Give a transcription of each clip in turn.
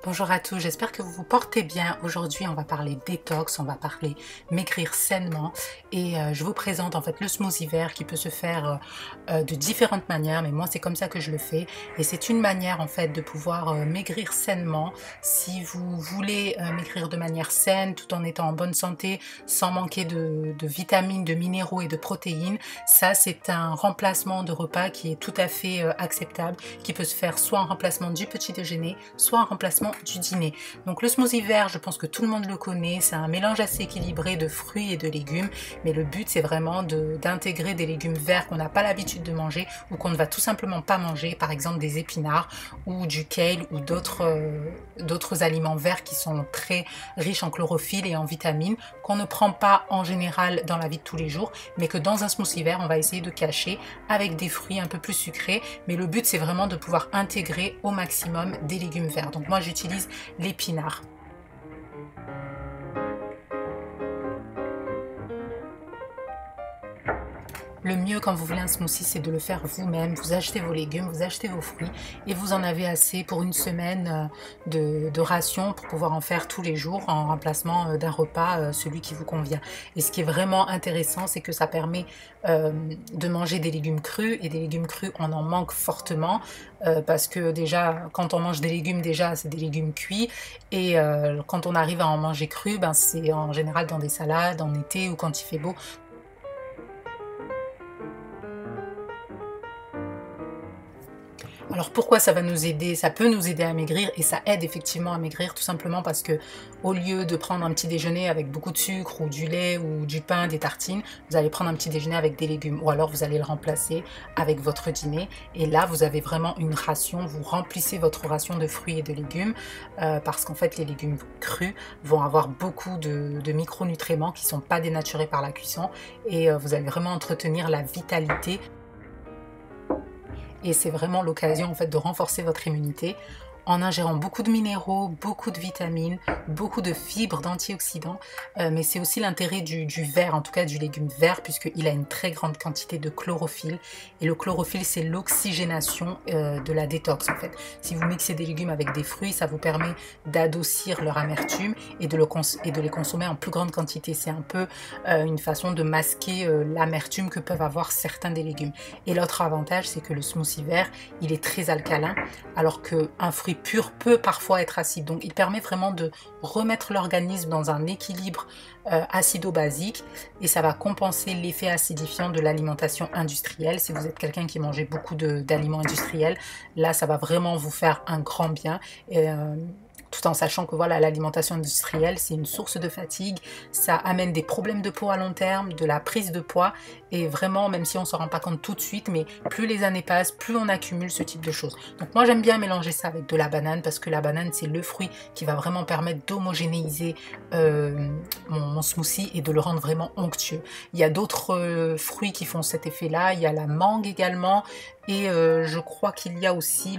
Bonjour à tous, j'espère que vous vous portez bien. Aujourd'hui, on va parler détox, on va parler maigrir sainement et je vous présente en fait le smoothie vert qui peut se faire de différentes manières, mais moi c'est comme ça que je le fais et c'est une manière en fait de pouvoir maigrir sainement. Si vous voulez maigrir de manière saine tout en étant en bonne santé, sans manquer de vitamines, de minéraux et de protéines, ça c'est un remplacement de repas qui est tout à fait acceptable, qui peut se faire soit en remplacement du petit déjeuner, soit en remplacement du dîner. Donc le smoothie vert, je pense que tout le monde le connaît, c'est un mélange assez équilibré de fruits et de légumes, mais le but c'est vraiment d'intégrer des légumes verts qu'on n'a pas l'habitude de manger ou qu'on ne va tout simplement pas manger, par exemple des épinards ou du kale ou d'autres aliments verts qui sont très riches en chlorophylle et en vitamines, qu'on ne prend pas en général dans la vie de tous les jours, mais que dans un smoothie vert on va essayer de cacher avec des fruits un peu plus sucrés, mais le but c'est vraiment de pouvoir intégrer au maximum des légumes verts. Donc moi j'utilise l'épinard. Le mieux quand vous voulez un smoothie, c'est de le faire vous-même. Vous achetez vos légumes, vous achetez vos fruits et vous en avez assez pour une semaine de ration pour pouvoir en faire tous les jours en remplacement d'un repas, celui qui vous convient. Et ce qui est vraiment intéressant, c'est que ça permet de manger des légumes crus et des légumes crus, on en manque fortement parce que déjà, quand on mange des légumes, déjà, c'est des légumes cuits et quand on arrive à en manger crus, ben, c'est en général dans des salades, en été ou quand il fait beau. Alors pourquoi ça va nous aider? Ça peut nous aider à maigrir et ça aide effectivement à maigrir tout simplement parce que au lieu de prendre un petit déjeuner avec beaucoup de sucre ou du lait ou du pain, des tartines, vous allez prendre un petit déjeuner avec des légumes ou alors vous allez le remplacer avec votre dîner et là vous avez vraiment une ration, vous remplissez votre ration de fruits et de légumes parce qu'en fait les légumes crus vont avoir beaucoup de micronutriments qui ne sont pas dénaturés par la cuisson et vous allez vraiment entretenir la vitalité. Et c'est vraiment l'occasion en fait de renforcer votre immunité en ingérant beaucoup de minéraux, beaucoup de vitamines, beaucoup de fibres, d'antioxydants, mais c'est aussi l'intérêt du vert, en tout cas du légume vert, puisqu'il a une très grande quantité de chlorophylle, et le chlorophylle c'est l'oxygénation de la détox en fait. Si vous mixez des légumes avec des fruits, ça vous permet d'adoucir leur amertume et de les consommer en plus grande quantité. C'est un peu une façon de masquer l'amertume que peuvent avoir certains des légumes. Et l'autre avantage, c'est que le smoothie vert, il est très alcalin, alors qu'un fruit pur peut parfois être acide. Donc il permet vraiment de remettre l'organisme dans un équilibre acido-basique et ça va compenser l'effet acidifiant de l'alimentation industrielle. Si vous êtes quelqu'un qui mangeait beaucoup d'aliments industriels, là ça va vraiment vous faire un grand bien. Et, tout en sachant que voilà, l'alimentation industrielle, c'est une source de fatigue, ça amène des problèmes de peau à long terme, de la prise de poids, et vraiment, même si on ne s'en rend pas compte tout de suite, mais plus les années passent, plus on accumule ce type de choses. Donc moi, j'aime bien mélanger ça avec de la banane, parce que la banane, c'est le fruit qui va vraiment permettre d'homogénéiser mon smoothie et de le rendre vraiment onctueux. Il y a d'autres fruits qui font cet effet-là, il y a la mangue également, et je crois qu'il y a aussi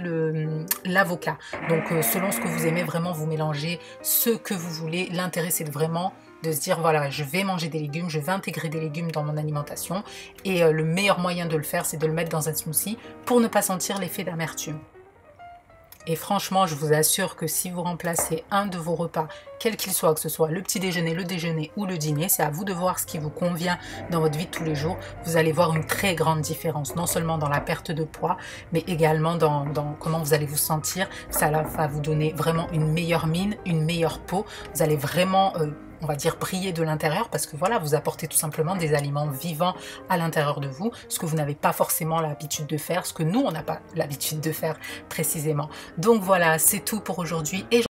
l'avocat. Donc selon ce que vous aimez, vraiment vous mélangez ce que vous voulez. L'intérêt c'est vraiment de se dire voilà, je vais manger des légumes, je vais intégrer des légumes dans mon alimentation et le meilleur moyen de le faire c'est de le mettre dans un smoothie pour ne pas sentir l'effet d'amertume. Et franchement, je vous assure que si vous remplacez un de vos repas, quel qu'il soit, que ce soit le petit déjeuner, le déjeuner ou le dîner, c'est à vous de voir ce qui vous convient dans votre vie de tous les jours. Vous allez voir une très grande différence, non seulement dans la perte de poids, mais également dans comment vous allez vous sentir. Ça va vous donner vraiment une meilleure mine, une meilleure peau. Vous allez vraiment on va dire briller de l'intérieur parce que voilà, vous apportez tout simplement des aliments vivants à l'intérieur de vous, ce que vous n'avez pas forcément l'habitude de faire, ce que nous on n'a pas l'habitude de faire précisément. Donc voilà, c'est tout pour aujourd'hui et